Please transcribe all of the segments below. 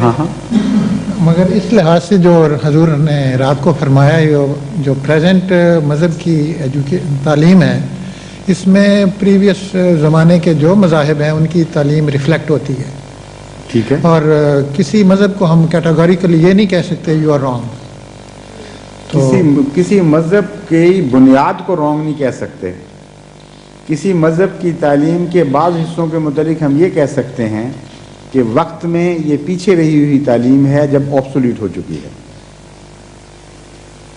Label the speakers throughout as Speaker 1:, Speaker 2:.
Speaker 1: ہاں ہاں،
Speaker 2: مگر اس لحاظ سے جو حضور نے رات کو فرمایا جو پریزنٹ مذہب کی تعلیم ہے، اس میں پریویس زمانے کے جو مذاہب ہیں ان کی تعلیم ریفلیکٹ ہوتی ہے.
Speaker 1: ٹھیک ہے.
Speaker 2: اور کسی مذہب کو ہم کیٹاگوریکلی یہ نہیں کہہ سکتے یو آر رانگ.
Speaker 1: کسی مذہب کی بنیاد کو رانگ نہیں کہہ سکتے. کسی مذہب کی تعلیم کے بعض حصوں کے متعلق ہم یہ کہہ سکتے ہیں کہ وقت میں یہ پیچھے رہی ہوئی تعلیم ہے جب آبسولیٹ ہو چکی ہے.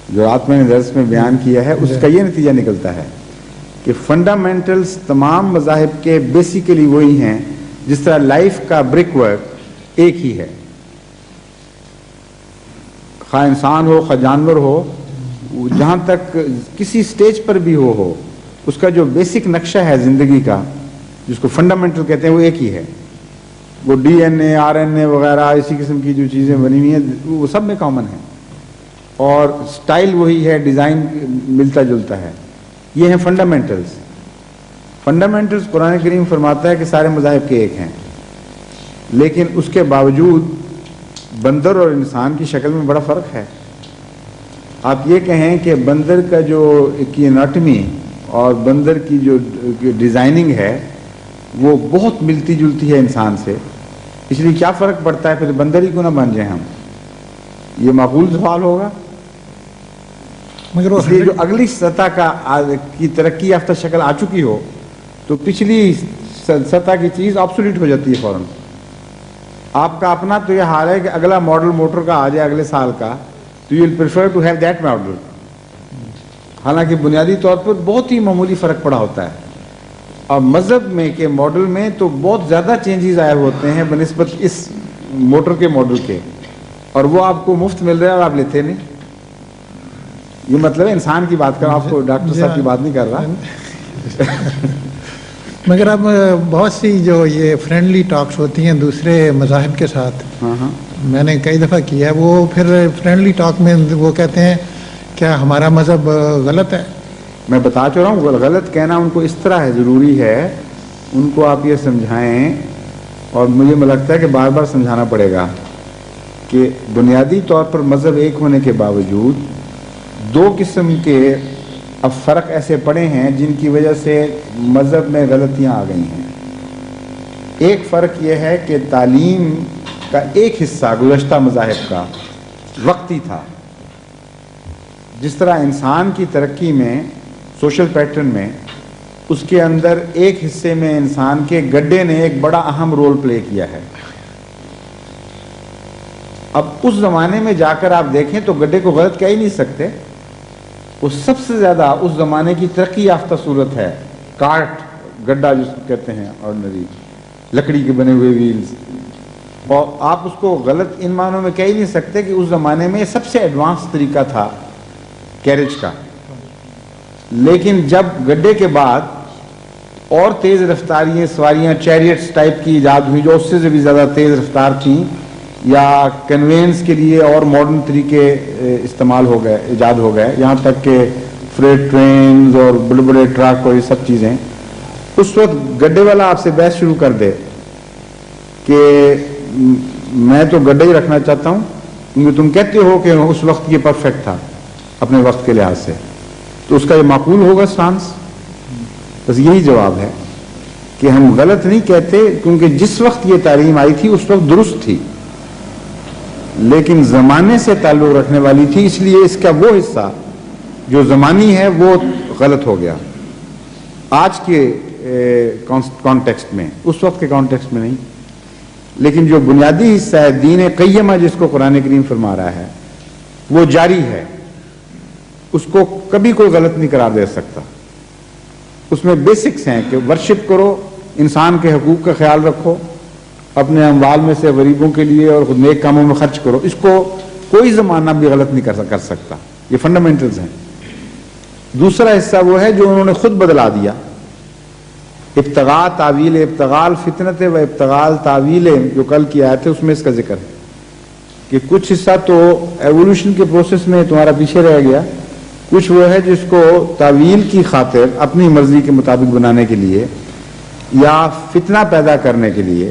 Speaker 1: جو رات میں نے درس میں بیان کیا ہے اس کا یہ نتیجہ نکلتا ہے کہ فنڈامنٹلز تمام مذاہب کے بیسیکلی وہی ہیں. جس طرح لائف کا بریک ورک ایک ہی ہے، خواہ انسان ہو خواہ جانور ہو، جہاں تک کسی سٹیج پر بھی ہو اس کا جو بیسک نقشہ ہے زندگی کا، جس کو فنڈامنٹل کہتے ہیں، وہ ایک ہی ہے. وہ D N A R N A وغیرہ اسی قسم کی جو چیزیں بنی ہوئی ہیں وہ سب میں کامن ہیں، اور سٹائل وہی ہے، ڈیزائن ملتا جلتا ہے. یہ ہیں فنڈامنٹلز. فنڈامنٹلز قرآن کریم فرماتا ہے کہ سارے مذاہب کے ایک ہیں، لیکن اس کے باوجود بندر اور انسان کی شکل میں بڑا فرق ہے. آپ یہ کہیں کہ بندر کا جو اناٹمی اور بندر کی جو ڈیزائننگ ہے وہ بہت ملتی جلتی ہے انسان سے، اس لیے کیا فرق پڑتا ہے پھر بندر ہی کیوں نہ بن جائیں ہم؟ یہ معقول سوال ہوگا. مگر اس لیے جو اگلی سطح کی ترقی یافتہ شکل آ چکی ہو تو پچھلی سطح کی چیز آبسولیٹ ہو جاتی ہے فوراً. آپ کا اپنا تو یہ حال ہے کہ اگلا ماڈل موٹر کا آ جائے اگلے سال کا تو you will prefer to have that model, حالانکہ بنیادی طور پر بہت ہی معمولی فرق پڑا ہوتا ہے. اور مذہب میں کے ماڈل میں تو بہت زیادہ چینجز آئے ہوتے ہیں بنسبت اس موٹر کے ماڈل کے، اور وہ آپ کو مفت مل رہا ہے اور آپ لیتے نہیں. یہ مطلب ہے انسان کی بات کر رہا ہوں، آپ کو ڈاکٹر صاحب کی بات نہیں کر رہا.
Speaker 2: مگر اب بہت سی جو یہ فرینڈلی ٹاکس ہوتی ہیں دوسرے مذاہب کے ساتھ، میں نے کئی دفعہ کیا ہے، وہ پھر فرینڈلی ٹاک میں وہ کہتے ہیں کیا ہمارا مذہب غلط ہے؟
Speaker 1: میں بتا چاہ رہا ہوں غلط کہنا ان کو اس طرح ہے، ضروری ہے ان کو آپ یہ سمجھائیں، اور مجھے لگتا ہے کہ بار بار سمجھانا پڑے گا کہ بنیادی طور پر مذہب ایک ہونے کے باوجود دو قسم کے اب فرق ایسے پڑے ہیں جن کی وجہ سے مذہب میں غلطیاں آ گئی ہیں. ایک فرق یہ ہے کہ تعلیم کا ایک حصہ گزشتہ مذاہب کا وقتی تھا. جس طرح انسان کی ترقی میں سوشل پیٹرن میں اس کے اندر ایک حصے میں انسان کے گڈے نے ایک بڑا اہم رول پلے کیا ہے. اب اس زمانے میں جا کر آپ دیکھیں تو گڈے کو غلط کہہ ہی نہیں سکتے. وہ سب سے زیادہ اس زمانے کی ترقی یافتہ صورت ہے. کارٹ گڈا جس کو کہتے ہیں آرڈنری لکڑی کے بنے ہوئے ویلز، اور آپ اس کو غلط ان معنوں میں کہہ ہی نہیں سکتے کہ اس زمانے میں سب سے ایڈوانس طریقہ تھا کیریج کا. لیکن جب گڈے کے بعد اور تیز رفتاریاں سواریاں چیریٹس ٹائپ کی ایجاد ہوئی جو اس سے بھی زیادہ تیز رفتار تھیں، یا کنوینس کے لیے اور ماڈرن طریقے استعمال ہو گئے، ایجاد ہو گئے، یہاں تک کہ فریٹ ٹرینز اور بڑے بڑے ٹرک اور یہ سب چیزیں، اس وقت گڈے والا آپ سے بحث شروع کر دے کہ میں تو گڈے ہی رکھنا چاہتا ہوں کیونکہ تم کہتے ہو کہ اس وقت یہ پرفیکٹ تھا اپنے وقت کے لحاظ سے، تو اس کا یہ معقول ہوگا سٹانس؟ بس یہی جواب ہے کہ ہم غلط نہیں کہتے، کیونکہ جس وقت یہ تعلیم آئی تھی اس وقت درست تھی، لیکن زمانے سے تعلق رکھنے والی تھی، اس لیے اس کا وہ حصہ جو زمانی ہے وہ غلط ہو گیا آج کے کانٹیکسٹ میں، اس وقت کے کانٹیکسٹ میں نہیں. لیکن جو بنیادی حصہ ہے دین قیمہ جس کو قرآن کریم فرما رہا ہے وہ جاری ہے، اس کو کبھی کوئی غلط نہیں قرار دے سکتا. اس میں بیسکس ہیں کہ ورشپ کرو، انسان کے حقوق کا خیال رکھو، اپنے اموال میں سے غریبوں کے لیے اور خود نیک کاموں میں خرچ کرو. اس کو کوئی زمانہ بھی غلط نہیں کر سکتا. یہ فنڈامنٹلز ہیں. دوسرا حصہ وہ ہے جو انہوں نے خود بدلا دیا. ابتغاء تعویل ابتغال فتنت و ابتغال تعویل جو کل کی آیت ہے اس میں اس کا ذکر ہے کہ کچھ حصہ تو ایوولوشن کے پروسیس میں تمہارا پیچھے رہ گیا، کچھ وہ ہے جس کو تعویل کی خاطر اپنی مرضی کے مطابق بنانے کے لیے یا فتنہ پیدا کرنے کے لیے